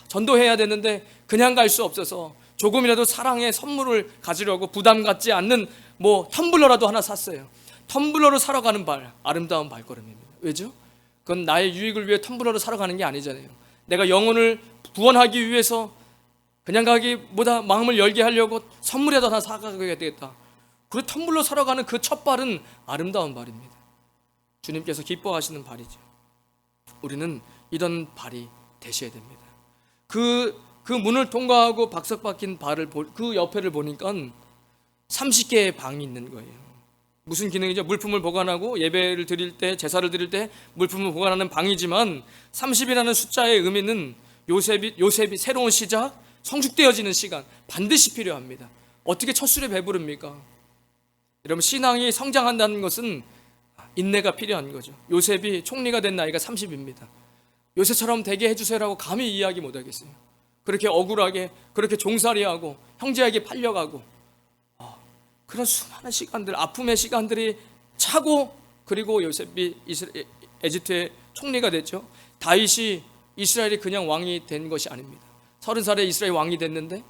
전도해야 되는데 그냥 갈 수 없어서 조금이라도 사랑의 선물을 가지려고 부담 갖지 않는 텀블러라도 하나 샀어요. 텀블러를 사러 가는 발, 아름다운 발걸음입니다. 왜죠? 그건 나의 유익을 위해 텀블러를 사러 가는 게 아니잖아요. 내가 영혼을 구원하기 위해서 그냥 가기보다 마음을 열게 하려고 선물이라도 하나 사가야 되겠다. 그리고 텀블러 사러 가는 그 첫 발은 아름다운 발입니다. 주님께서 기뻐하시는 발이죠. 우리는 이런 발이 되셔야 됩니다. 그 문을 통과하고 박석 박힌 발을 그 옆에를 보니까 30개의 방이 있는 거예요. 무슨 기능이죠? 물품을 보관하고 예배를 드릴 때, 제사를 드릴 때 물품을 보관하는 방이지만 30이라는 숫자의 의미는 요셉이 새로운 시작, 성숙되어지는 시간 반드시 필요합니다. 어떻게 첫 술에 배부릅니까? 여러분, 신앙이 성장한다는 것은 인내가 필요한 거죠. 요셉이 총리가 된 나이가 30입니다. 요셉처럼 되게 해주세요라고 감히 이야기 못하겠어요. 그렇게 억울하게, 그렇게 종살이하고 형제에게 팔려가고 그런 수많은 시간들, 아픔의 시간들이 차고, 그리고 요셉이 에집트의 총리가 됐죠. 다윗이 이스라엘이 그냥 왕이 된 것이 아닙니다. 30살에 이스라엘 왕이 됐는데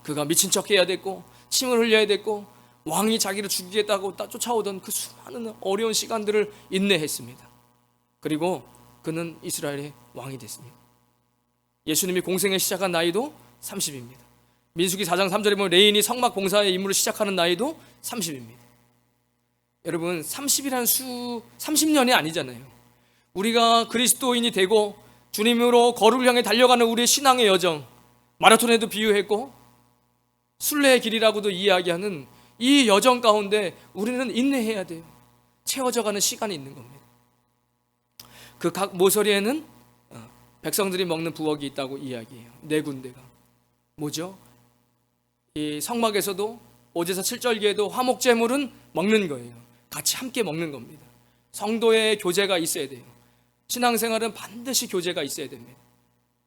그가 미친 척 해야 됐고 침을 흘려야 됐고 왕이 자기를 죽이겠다고 쫓아오던 그 수많은 어려운 시간들을 인내했습니다. 그리고 그는 이스라엘의 왕이 됐습니다. 예수님이 공생에 시작한 나이도 30입니다. 민수기 4장 3절에 보면 레인이 성막 봉사의 임무를 시작하는 나이도 30입니다. 여러분, 30이라는 수 30년이 아니잖아요. 우리가 그리스도인이 되고 주님으로 거룩을 향해 달려가는 우리의 신앙의 여정, 마라톤에도 비유했고 순례의 길이라고도 이야기하는 이 여정 가운데 우리는 인내해야 돼요. 채워져가는 시간이 있는 겁니다. 그 각 모서리에는 백성들이 먹는 부엌이 있다고 이야기해요. 4군데가 뭐죠? 이 성막에서도 5제사 7절기에도 화목제물은 먹는 거예요. 같이 함께 먹는 겁니다. 성도의 교제가 있어야 돼요. 신앙생활은 반드시 교제가 있어야 됩니다.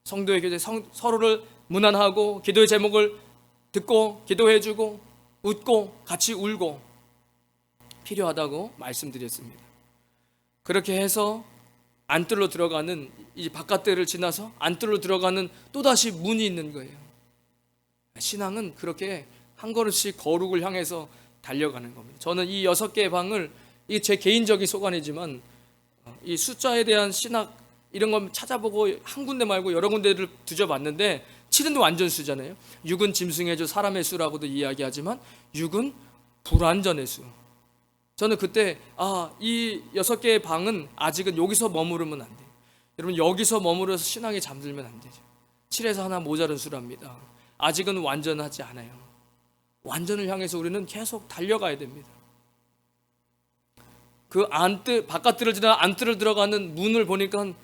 성도의 교제, 서로를 문안하고 기도의 제목을 듣고 기도해주고 웃고 같이 울고 필요하다고 말씀드렸습니다. 그렇게 해서 안뜰로 들어가는, 이 바깥들을 지나서 안뜰로 들어가는 또다시 문이 있는 거예요. 신앙은 그렇게 한 걸음씩 거룩을 향해서 달려가는 겁니다. 저는 이 6개의 방을, 이게 제 개인적인 소관이지만 이 숫자에 대한 신학 이런 걸 찾아보고 한 군데 말고 여러 군데를 뒤져봤는데 7은 완전수잖아요. 6은 짐승의 수, 사람의 수라고도 이야기하지만 6은 불완전의 수. 저는 그때 이 6개의 방은 아직은 여기서 머무르면 안 돼요. 여러분, 여기서 머무르서 신앙에 잠들면 안 되죠. 7에서 하나 모자른 수랍니다. 아직은 완전하지 않아요. 완전을 향해서 우리는 계속 달려가야 됩니다. 그 바깥들을 지나 안뜰을 들어가는 문을 보니까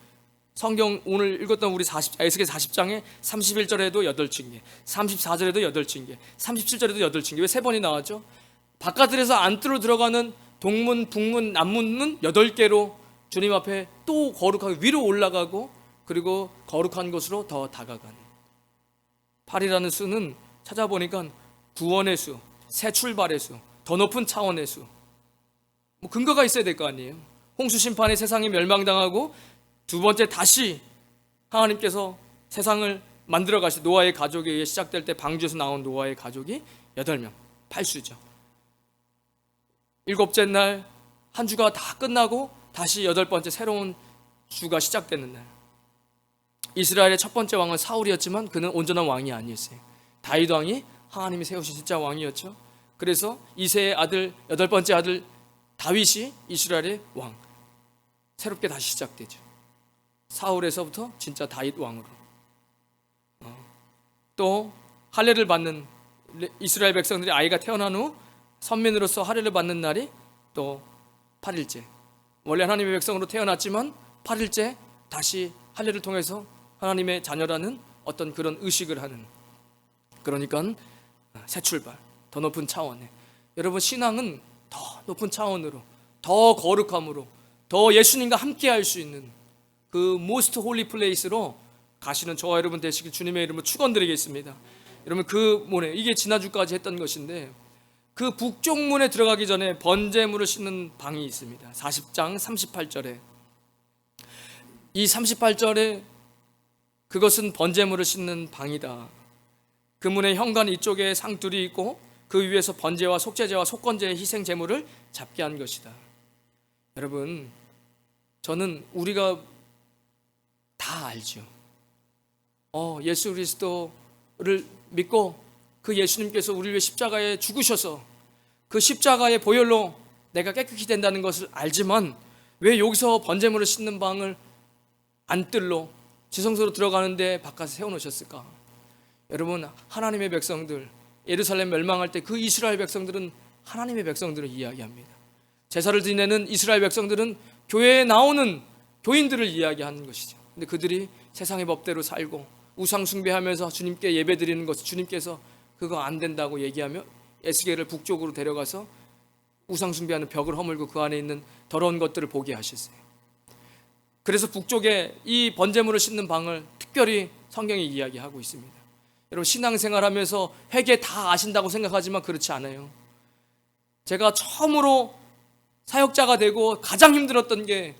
성경 오늘 읽었던 우리 에스겔 40장에 31절에도 8층계, 34절에도 8층계, 37절에도 8층계. 왜 3번이 나왔죠? 바깥들에서 안뜰로 들어가는 동문, 북문, 남문은 8개로 주님 앞에 또 거룩하게 위로 올라가고, 그리고 거룩한 곳으로 더 다가가는. 8이라는 수는 찾아보니까 구원의 수, 새 출발의 수, 더 높은 차원의 수. 뭐 근거가 있어야 될 거 아니에요. 홍수 심판에 세상이 멸망당하고 두 번째 다시 하나님께서 세상을 만들어 가실 노아의 가족에 의해 시작될 때 방주에서 나온 노아의 가족이 8명, 8수죠. 7째 날 한 주가 다 끝나고 다시 8번째 새로운 주가 시작되는 날. 이스라엘의 첫 번째 왕은 사울이었지만 그는 온전한 왕이 아니었어요. 다윗 왕이 하나님이 세우신 진짜 왕이었죠. 그래서 이새의 아들, 8번째 아들 다윗이 이스라엘의 왕, 새롭게 다시 시작되죠. 사울에서부터 진짜 다윗 왕으로. 또 할례를 받는 이스라엘 백성들이 아이가 태어난 후 선민으로서 할례를 받는 날이 또 8일째. 원래 하나님의 백성으로 태어났지만 8일째 다시 할례를 통해서 하나님의 자녀라는 어떤 그런 의식을 하는, 그러니까 새 출발, 더 높은 차원에. 여러분, 신앙은 더 높은 차원으로, 더 거룩함으로, 더 예수님과 함께 할 수 있는 그 most holy place로 가시는 저와 여러분 되시길 주님의 이름으로 축원드리겠습니다. 여러분, 그 문에, 이게 지난주까지 했던 것인데, 그 북쪽 문에 들어가기 전에 번제물을 씻는 방이 있습니다. 40장 38절에. 이 38절에 그것은 번제물을 씻는 방이다. 그 문에 현관 이쪽에 상둘이 있고 그 위에서 번제와 속죄제와 속건제의 희생 제물을 잡게 한 것이다. 여러분, 저는 우리가 다 알죠. 예수 그리스도를 믿고 그 예수님께서 우리를 위해 십자가에 죽으셔서 그 십자가의 보혈로 내가 깨끗이 된다는 것을 알지만 왜 여기서 번제물을 씻는 방을 안뜰로 지성소로 들어가는데 바깥에 세워놓으셨을까? 여러분, 하나님의 백성들, 예루살렘 멸망할 때 그 이스라엘 백성들은 하나님의 백성들을 이야기합니다. 제사를 지내는 이스라엘 백성들은 교회에 나오는 교인들을 이야기하는 것이죠. 근데 그들이 세상의 법대로 살고 우상 숭배하면서 주님께 예배드리는 것을 주님께서 그거 안 된다고 얘기하며 에스겔을 북쪽으로 데려가서 우상 숭배하는 벽을 허물고 그 안에 있는 더러운 것들을 보게 하셨어요. 그래서 북쪽에 이 번제물을 씻는 방을 특별히 성경이 이야기하고 있습니다. 여러분, 신앙생활하면서 회개 다 아신다고 생각하지만 그렇지 않아요. 제가 처음으로 사역자가 되고 가장 힘들었던 게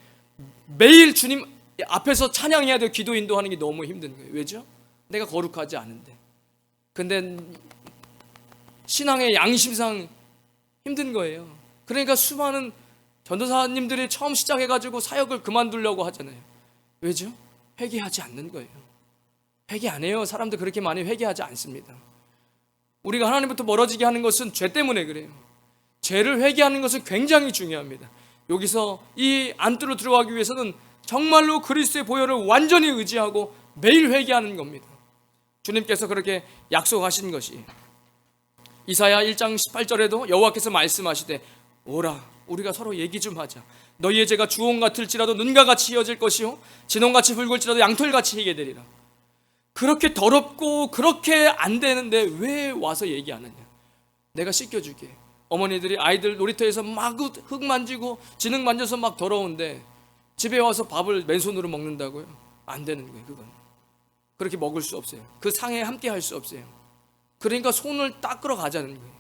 매일 주님 앞에서 찬양해야 되고 기도 인도하는 게 너무 힘든 거예요. 왜죠? 내가 거룩하지 않은데. 근데 신앙의 양심상 힘든 거예요. 그러니까 수많은 전도사님들이 처음 시작해가지고 사역을 그만두려고 하잖아요. 왜죠? 회개하지 않는 거예요. 회개 안 해요. 사람들 그렇게 많이 회개하지 않습니다. 우리가 하나님부터 멀어지게 하는 것은 죄 때문에 그래요. 죄를 회개하는 것은 굉장히 중요합니다. 여기서 이 안뜰로 들어가기 위해서는 정말로 그리스도의 보혈을 완전히 의지하고 매일 회개하는 겁니다. 주님께서 그렇게 약속하신 것이 이사야 1장 18절에도 여호와께서 말씀하시되 오라, 우리가 서로 얘기 좀 하자. 너희의 죄가 주홍 같을지라도 눈과 같이 이어질 것이요 진홍같이 붉을지라도 양털같이 희게 되리라. 그렇게 더럽고 그렇게 안 되는데 왜 와서 얘기 안 하냐? 내가 씻겨줄게. 어머니들이 아이들 놀이터에서 막 흙 만지고 진흙 만져서 막 더러운데 집에 와서 밥을 맨손으로 먹는다고요? 안 되는 거예요. 그건 그렇게 먹을 수 없어요. 그 상에 함께 할 수 없어요. 그러니까 손을 닦으러 가자는 거예요.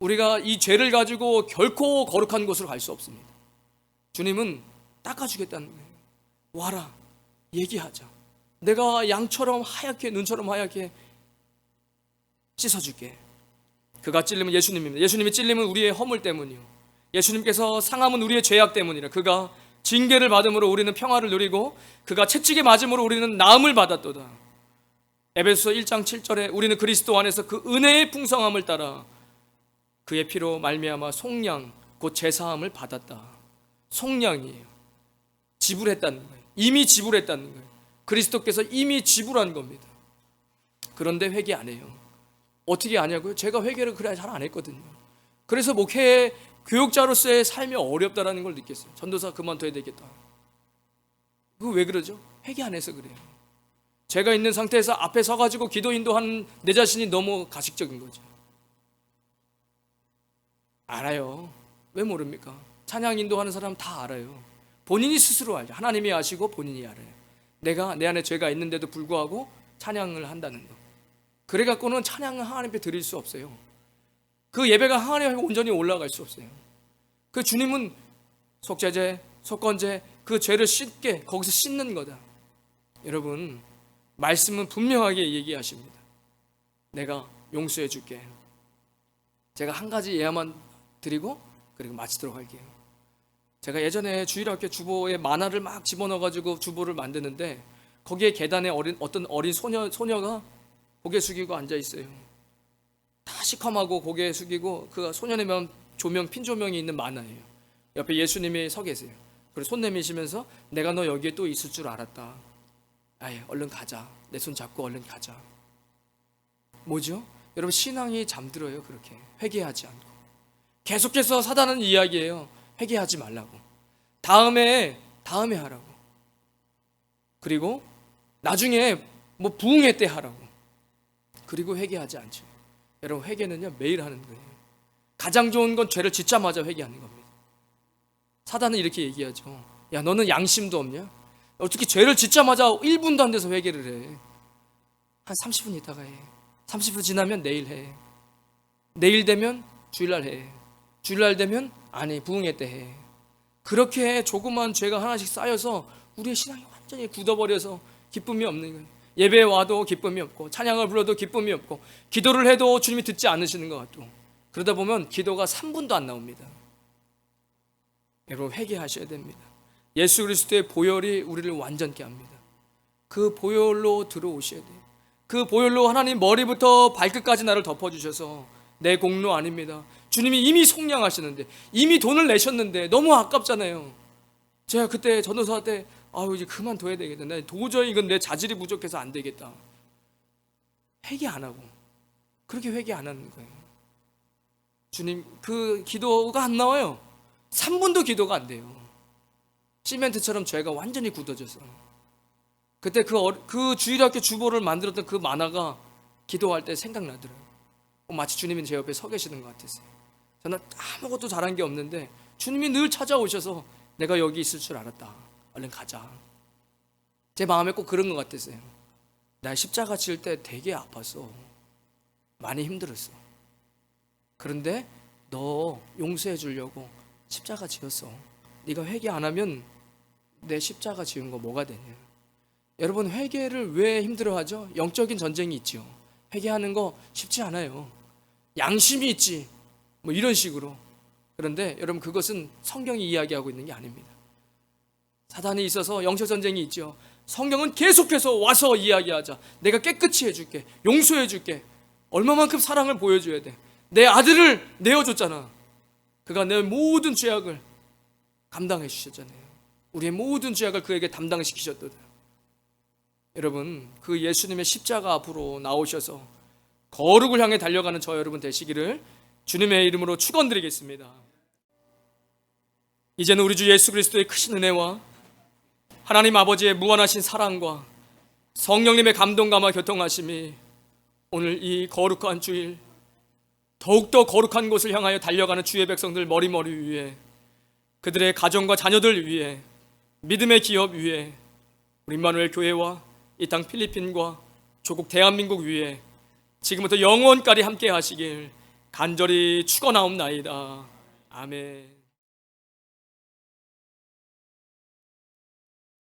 우리가 이 죄를 가지고 결코 거룩한 곳으로 갈 수 없습니다. 주님은 닦아주겠다는 거예요. 와라, 얘기하자. 내가 양처럼 하얗게, 눈처럼 하얗게 씻어줄게. 그가 찔림은 예수님입니다. 예수님이 찔림은 우리의 허물 때문이요, 예수님께서 상함은 우리의 죄악 때문이라. 그가 징계를 받음으로 우리는 평화를 누리고 그가 채찍에 맞음으로 우리는 나음을 받았도다. 에베소서 1장 7절에 우리는 그리스도 안에서 그 은혜의 풍성함을 따라 그의 피로 말미암아 속량 곧 제사함을 받았다. 속량이에요. 지불했다는 거예요. 이미 지불했다는 거예요. 그리스도께서 이미 지불한 겁니다. 그런데 회개 안 해요. 어떻게 아냐고요? 제가 회개를 그래 잘 안 했거든요. 그래서 목회 교육자로서의 삶이 어렵다라는 걸 느꼈어요. 전도사 그만둬야 되겠다. 그거 왜 그러죠? 회개 안 해서 그래요. 제가 있는 상태에서 앞에 서가지고 기도 인도하는 내 자신이 너무 가식적인 거죠. 알아요. 왜 모릅니까? 찬양 인도하는 사람 다 알아요. 본인이 스스로 알죠. 하나님이 아시고 본인이 알아요. 내가 내 안에 죄가 있는데도 불구하고 찬양을 한다는 거. 그래 갖고는 찬양을 하나님 앞에 드릴 수 없어요. 그 예배가 하나님 앞에 온전히 올라갈 수 없어요. 그 주님은 속죄제, 속건제, 그 죄를 씻게 거기서 씻는 거다. 여러분, 말씀은 분명하게 얘기하십니다. 내가 용서해 줄게. 제가 한 가지 예화만 드리고 그리고 마치도록 할게요. 제가 예전에 주일학교 주보에 만화를 막 집어넣어가지고 주보를 만드는데 거기에 계단에 어떤 어린 소녀가 고개 숙이고 앉아 있어요. 다 시커멓고 고개 숙이고 그 소년의 핀 조명이 있는 만화예요. 옆에 예수님이 서 계세요. 그리고 손 내미시면서 내가 너 여기에 또 있을 줄 알았다. 아예 얼른 가자. 내 손 잡고 얼른 가자. 뭐죠? 여러분, 신앙이 잠들어요. 그렇게 회개하지 않고 계속해서 사단은 이야기해요. 회개하지 말라고. 다음에 하라고. 그리고 나중에 뭐 부흥회 때 하라고. 그리고 회개하지 않죠. 여러분, 회개는요 매일 하는 거예요. 가장 좋은 건 죄를 짓자마자 회개하는 겁니다. 사단은 이렇게 얘기하죠. 야, 너는 양심도 없냐? 어떻게 죄를 짓자마자 1분도 안 돼서 회개를 해? 한 30분 있다가 해. 30분 지나면 내일 해. 내일 되면 주일날 해. 주일날 되면 부흥회 때 해. 그렇게 조그만 죄가 하나씩 쌓여서 우리의 신앙이 완전히 굳어버려서 기쁨이 없는 거예요. 예배에 와도 기쁨이 없고 찬양을 불러도 기쁨이 없고 기도를 해도 주님이 듣지 않으시는 것 같고 그러다 보면 기도가 3분도 안 나옵니다. 여러분, 회개하셔야 됩니다. 예수 그리스도의 보혈이 우리를 완전케 합니다. 그 보혈로 들어오셔야 돼요. 그 보혈로 하나님 머리부터 발끝까지 나를 덮어주셔서 내 공로 아닙니다. 주님이 이미 속량하시는데 이미 돈을 내셨는데 너무 아깝잖아요. 제가 그때 전도사 때 이제 그만둬야 되겠다. 나 도저히 이건 내 자질이 부족해서 안 되겠다. 회개 안 하고 그렇게 회개 안 하는 거예요. 주님, 그 기도가 안 나와요. 3분도 기도가 안 돼요. 시멘트처럼 죄가 완전히 굳어져서. 그때 그 주일학교 주보를 만들었던 그 만화가 기도할 때 생각나더라고요. 마치 주님이 제 옆에 서 계시는 것 같았어요. 저는 아무것도 잘한 게 없는데 주님이 늘 찾아오셔서 내가 여기 있을 줄 알았다. 얼른 가자. 제 마음에 꼭 그런 것 같았어요. 나 십자가 칠 때 되게 아팠어. 많이 힘들었어. 그런데 너 용서해 주려고 십자가 지었어. 네가 회개 안 하면 내 십자가 지은 거 뭐가 되냐. 여러분, 회개를 왜 힘들어하죠? 영적인 전쟁이 있죠. 회개하는 거 쉽지 않아요. 양심이 있지 뭐 이런 식으로. 그런데 여러분, 그것은 성경이 이야기하고 있는 게 아닙니다. 사단이 있어서 영적 전쟁이 있죠. 성경은 계속해서 와서 이야기하자. 내가 깨끗이 해줄게. 용서해줄게. 얼마만큼 사랑을 보여줘야 돼. 내 아들을 내어줬잖아. 그가 내 모든 죄악을 감당해 주셨잖아요. 우리의 모든 죄악을 그에게 담당시키셨거든. 여러분, 그 예수님의 십자가 앞으로 나오셔서 거룩을 향해 달려가는 저 여러분 되시기를 주님의 이름으로 축원드리겠습니다. 이제는 우리 주 예수 그리스도의 크신 은혜와 하나님 아버지의 무한하신 사랑과 성령님의 감동감화 교통하심이 오늘 이 거룩한 주일 더욱더 거룩한 곳을 향하여 달려가는 주의 백성들 머리머리 위에, 그들의 가정과 자녀들 위에, 믿음의 기업 위에, 우리 임마누엘 교회와 이 땅 필리핀과 조국 대한민국 위에 지금부터 영원까지 함께 하시길 간절히 축원하옵나이다. 아멘.